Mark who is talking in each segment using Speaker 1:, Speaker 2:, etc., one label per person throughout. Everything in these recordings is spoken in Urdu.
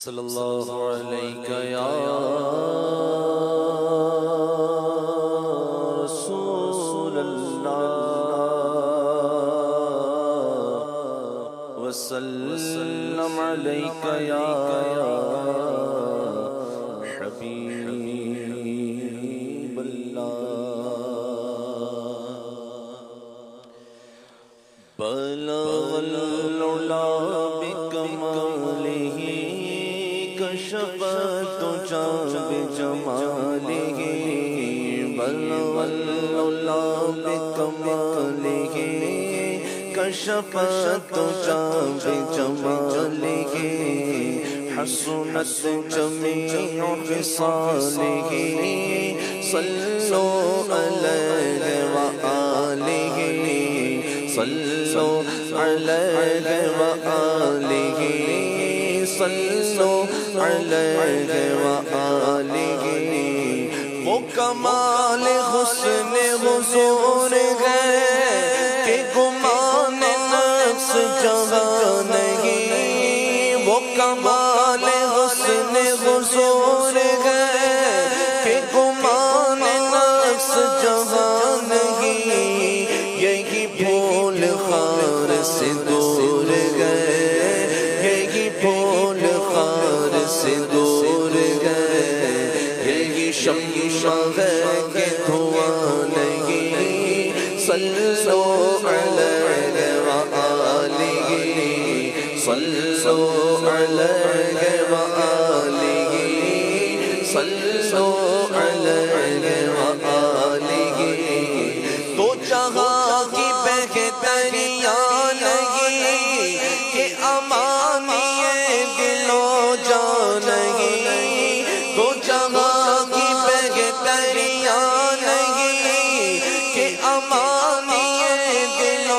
Speaker 1: صلی اللہ علیہ یا رسول اللہ وسلم علیک یا حبیب اللہ بلغ العلا بکمالہ کشف تجا بجمالہ بلغ العلا بکمالہ کشف تجا بجمالہ حسنت جمیع خصالہ صلو علیہ وآلہ صلو علیہ وآلہ صلو علیہ وآلہ وہ کمال حسن حضور ہے کہ گمان نفس جہاں نہیں وہ کمال حسن حضور ہے کہ گمان نفس جہاں نہیں یہی پھول خار سے دور گئے یہی پھول خار سے دور گئے یہی شمع ہے کہ دھواں نہیں صلو علیہ وآلہ صلو علیہ وآلہ صلو علیہ وآلہ تو جہاں کی بہتریاں نہیں کہ امانی دل و جان نہیں تو جہاں کی بہتریاں نہیں کہ امانی دل و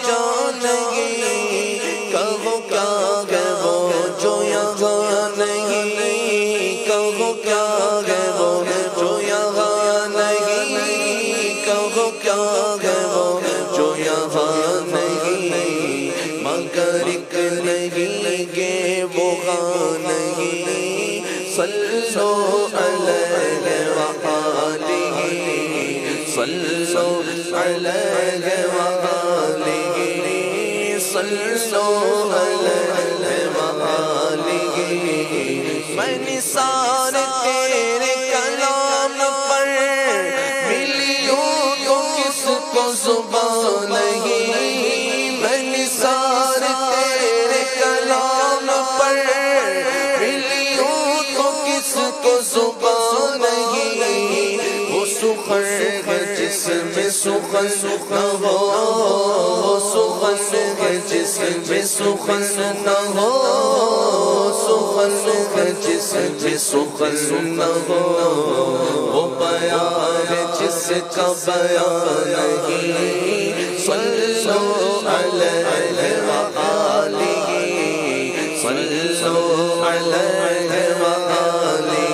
Speaker 1: جان نہیں کہو کیا ہے وہ جو یہاں نہیں کہو کیا ہے وہ جو یہاں نہیں کہو کیا ہے وہ جو یہاں نہیں مگر ایک نہیں کہ وہ ہاں نہیں صلو علیہ وآلہ صلو علیہ وآلہ صلو علیہ وآلہ میں نثار تیرے کلام پر ملیوں تو کس کو زبان نہیں میں نثار تیرے کلام پر ملیوں تو کس کو زبان نہیں وہ سخن ہے جس میں سخن نہ ہو سخن ہے جس میں سخن نہ ہو سخن ہے جس میں سخن نہ ہو وہ بیان ہے جس کا بیان نہیں صلو علیہ وآلہ صلو علیہ وآلہ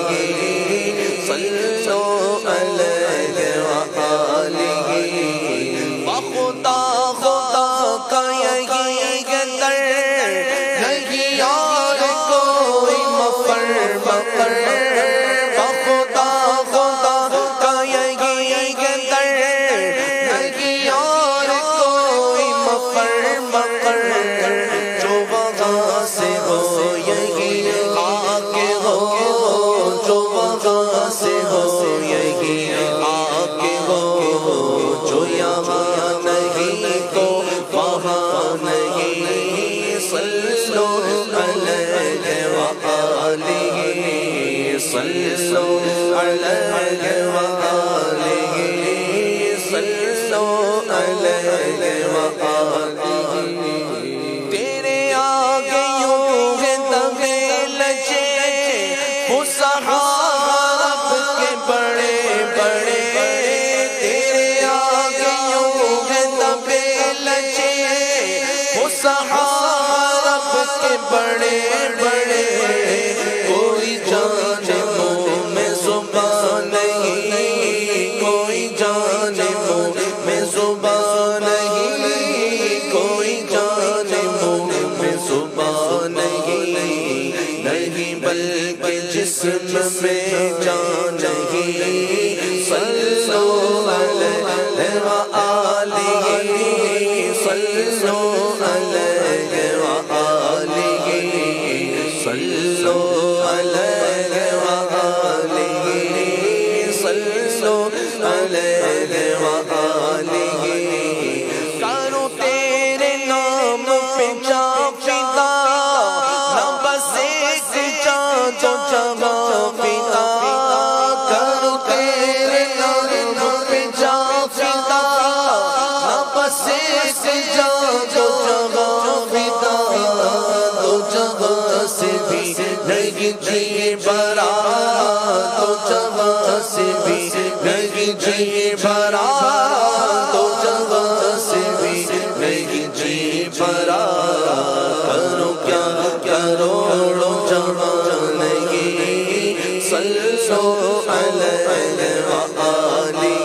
Speaker 1: صلو علیہ وآلہ بخدا خدا کا یہی در نہیں یار کوئی مفر مکر بخدا خدا کا یہی در نہیں یار کوئی مفر مکر جو وہاں سے ہو یہی آ کے ہو جو وہاں سے ہو یہی آ کے ہو جو یہاں نہیں کو وہاں نہیں صلو علیہ وآلہ صلو علیہ وآلہ صلو علیہ وآلہ تیرے آگے یوں ہے دمے لجے وہ صحاب کے بڑے بڑے تیرے آگے یوں ہے دمے لجے وہ صحاب کے بڑے بڑے کوئی جان منہ میں زبان نہیں کوئی جان منہ میں زبان نہیں کوئی جان منہ میں زبان نہیں بلکہ جسم میں جان نہیں صلو علیہ وآلہ صلو علیہ وآلہ صلو علیہ وآلہ صلو علیہ وآلہ کرو تیرے نام پہ جا فدا نہ بس ایک جا جو جگہ فدا کرو تیرے نام پہ جا فدا نہ بس ایک جا جو جگہ فدا دو جگہ سے بھی نہیں جی بھرا دو جگہ سے بھی نہیں جی بھرا دو جگہ سے بھی نہیں جی بھرا کرو کیا کروڑو جہاں نہیں صلو علیہ وآلہ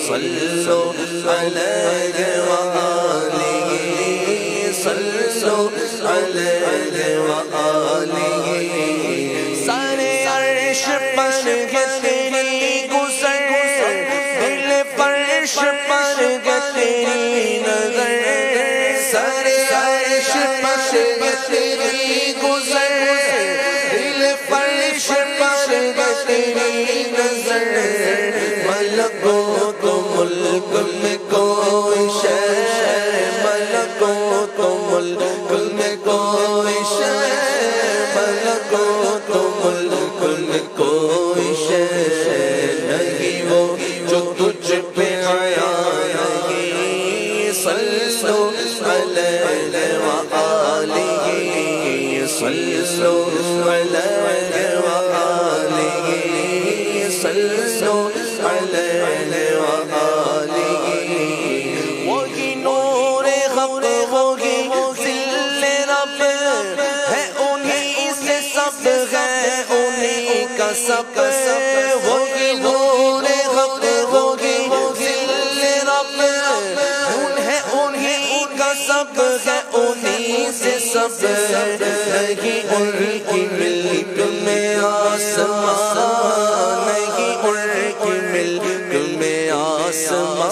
Speaker 1: صلو علیہ وآلہ صلو علیہ وآلہ سارے عرش پر ہے تیری گزر دل فرش پر ہے تیری نظر سارے عرش پر ہے تیری گزر دل فرش پر ہے تیری نظر ملکوت ملک میں کوئی شے ملکوت ملک میں کوئی شے ملکوت ملک میں کوئی شے نہیں وہ جو تجھ پہ آیا نہیں صلو علیہ وآلہ صلو علیہ وآلہ صلو علیہ وآلہ وہی نور حق ہوگی ذل رب ہے انہی سے سب ہے انہی کا سب وہی نور حق ہوگی ذل رب ہے انہی کا سب ہے انہی سے سب نہیں ان کی ملک میں آسمان نہیں ان کی ملک میں آسمان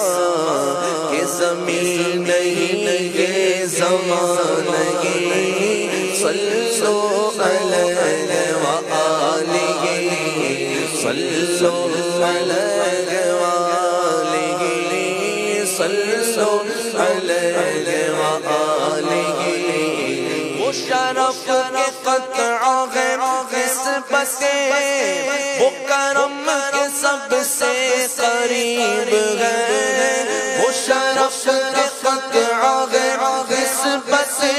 Speaker 1: کہ زمین نہیں یہ زمان نہیں صلو علیہ وآلہ صلو علیہ وآلہ صلو علیہ وآلہ وہ شرف کے قطع ہے نسبت سے وہ کرم کے سب سے قریب ہے وہ شرف کے قطع ہے نسبت سے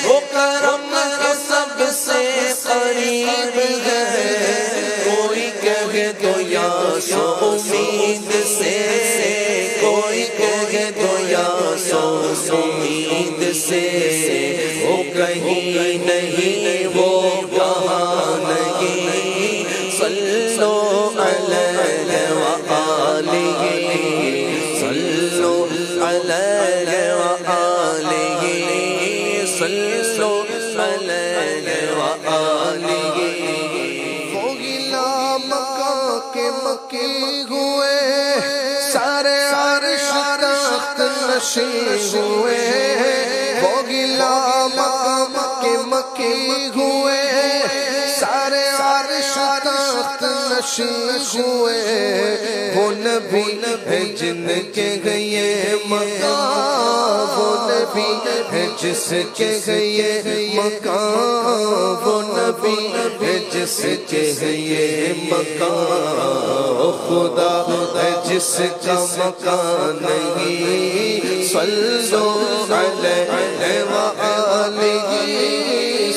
Speaker 1: وہ کرم کے سب سے قریب ہے کوئی کہے تو یا سو امید سے کوئی کہے تو یا سو امید سے وہ کہیں نہیں وہ کہاں نہیں صلو علیہ وآلہ صلو علیہ وآلہ صلو علیہ وآلہ
Speaker 2: وہ غلام کے مکی ہوئے سارے عرش تخت نشین ہوئے وہ غلام کے مکی ہوئے سارے عرش تخت نشین ہوئے وہ نبی ہے جن کے گئے مقام وہ نبی ہے جس کے گئے مقام وہ نبی ہے جس کے گئے مقام خدا ہے جس کا مکان نہیں صلو علیہ وآلہ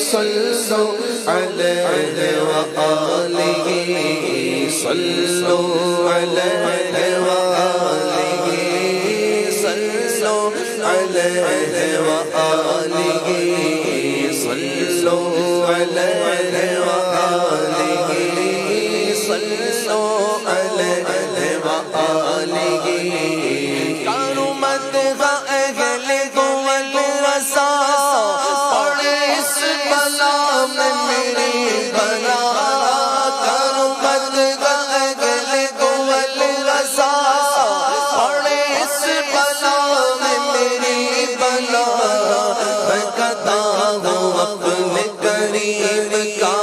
Speaker 2: صلو علیہ وآلہ صلو علیہ وآلہ صلو علیہ وآلہ صلو علیہ وآلہ صلو علیہ وآلہ کارو مدغ اہل گول رسا پڑے اس بلا میں میرے
Speaker 1: کریم کا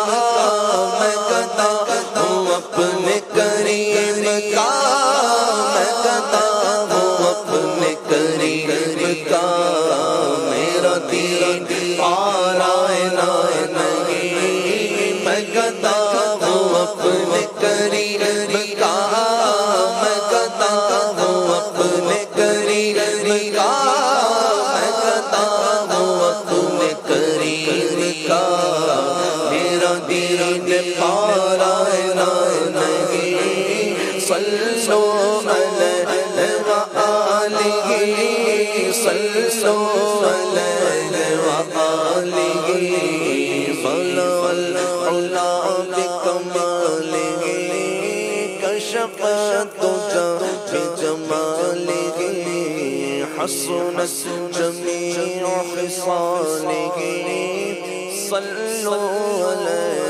Speaker 1: میں گدا ہوں اپنے کریم کا میں گدا ہوں اپنے کریم کا میرا دین پارا نہیں میں گدا ہوں اپنے کریم کا میں گدا ہوں اپنے کریم کا میں گدا ہوں اپنے کریم کا میرا دین پارا نہیں صلو علیہ وآلہ صلو علیہ وآلہ صلو العلا بکمالہ کشف الدجی بجمالہ حسنت جمیع خصالہ صلو علیہ